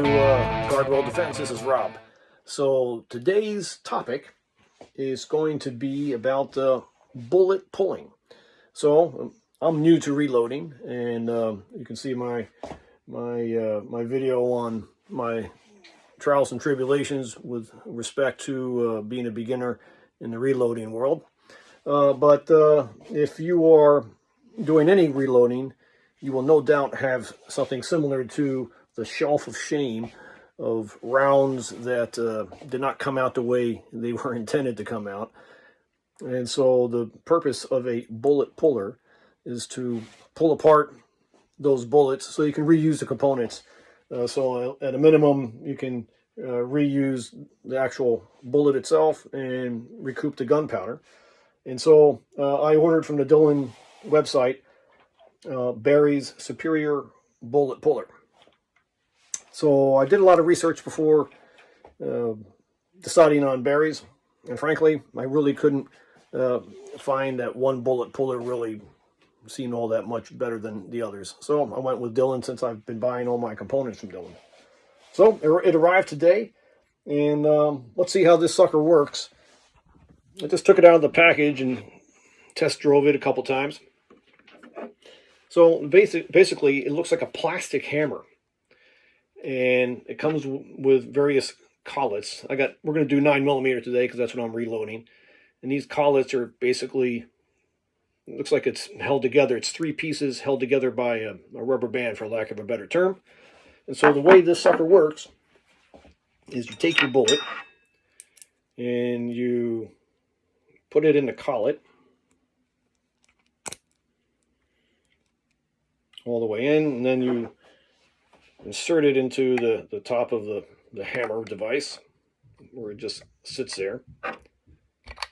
to Guardwell Defense. This is Rob. So today's topic is going to be about bullet pulling. So I'm new to reloading, and you can see my video on my trials and tribulations with respect to being a beginner in the reloading world. But if you are doing any reloading, you will no doubt have something similar to the shelf of shame of rounds that did not come out the way they were intended to come out. And so the purpose of a bullet puller is to pull apart those bullets so you can reuse the components. So at a minimum, you can reuse the actual bullet itself and recoup the gunpowder. And so I ordered from the Dillon website Barry's Superior Bullet Puller. So I did a lot of research before deciding on Barry's, and frankly, I really couldn't find that one bullet puller really seemed all that much better than the others. So I went with Dillon since I've been buying all my components from Dillon. So it arrived today, and let's see how this sucker works. I just took it out of the package and test drove it a couple times. So basically, it looks like a plastic hammer, and it comes with various collets. We're going to do 9mm today because that's what I'm reloading. And these collets are basically, it looks like it's held together. It's three pieces held together by a rubber band, for lack of a better term. And so the way this sucker works is you take your bullet and you put it in the collet all the way in, and then you insert it into the top of the hammer device where it just sits there.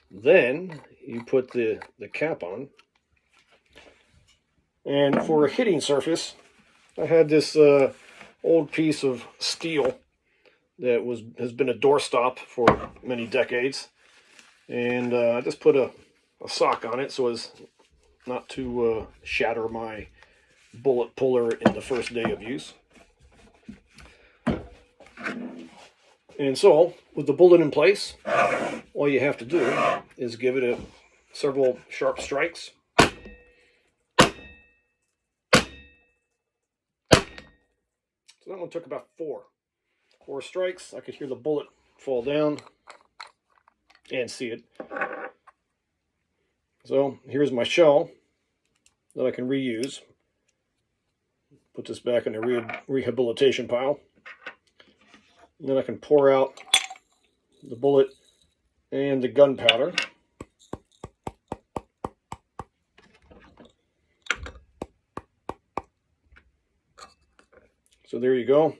Then you put the cap on, and for a hitting surface, I had this old piece of steel that has been a doorstop for many decades, and I just put a sock on it so as not to shatter my bullet puller in the first day of use. And so, with the bullet in place, all you have to do is give it several sharp strikes. So that one took about four strikes. I could hear the bullet fall down and see it. So here's my shell that I can reuse. Put this back in the rehabilitation pile. And then I can pour out the bullet and the gunpowder. So there you go.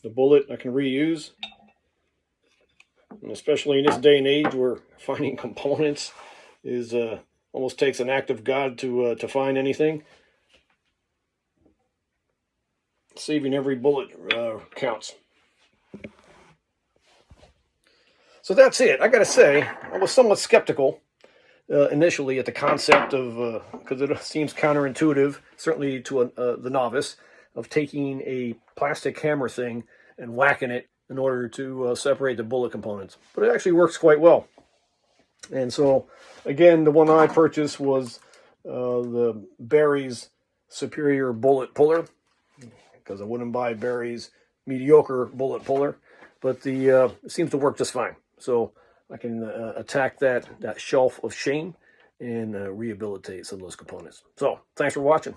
The bullet I can reuse. And especially in this day and age where finding components is almost takes an act of God to find anything. Saving every bullet counts. So that's it. I got to say, I was somewhat skeptical initially at the concept of, because it seems counterintuitive, certainly to the novice, of taking a plastic hammer thing and whacking it in order to separate the bullet components. But it actually works quite well. And so, again, the one I purchased was the Barry's Superior Bullet Puller, because I wouldn't buy Barry's mediocre bullet puller, but it seems to work just fine. So I can attack that shelf of shame and rehabilitate some of those components. So thanks for watching.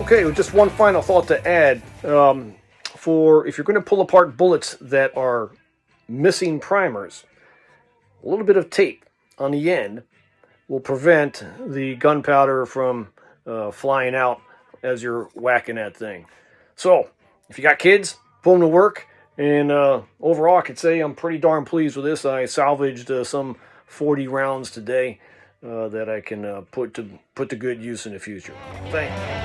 Okay, just one final thought to add. For if you're going to pull apart bullets that are missing primers, a little bit of tape on the end will prevent the gunpowder from flying out as you're whacking that thing. So, if you got kids, put them to work. And overall, I could say I'm pretty darn pleased with this. I salvaged some 40 rounds today that I can put to good use in the future. Thank you.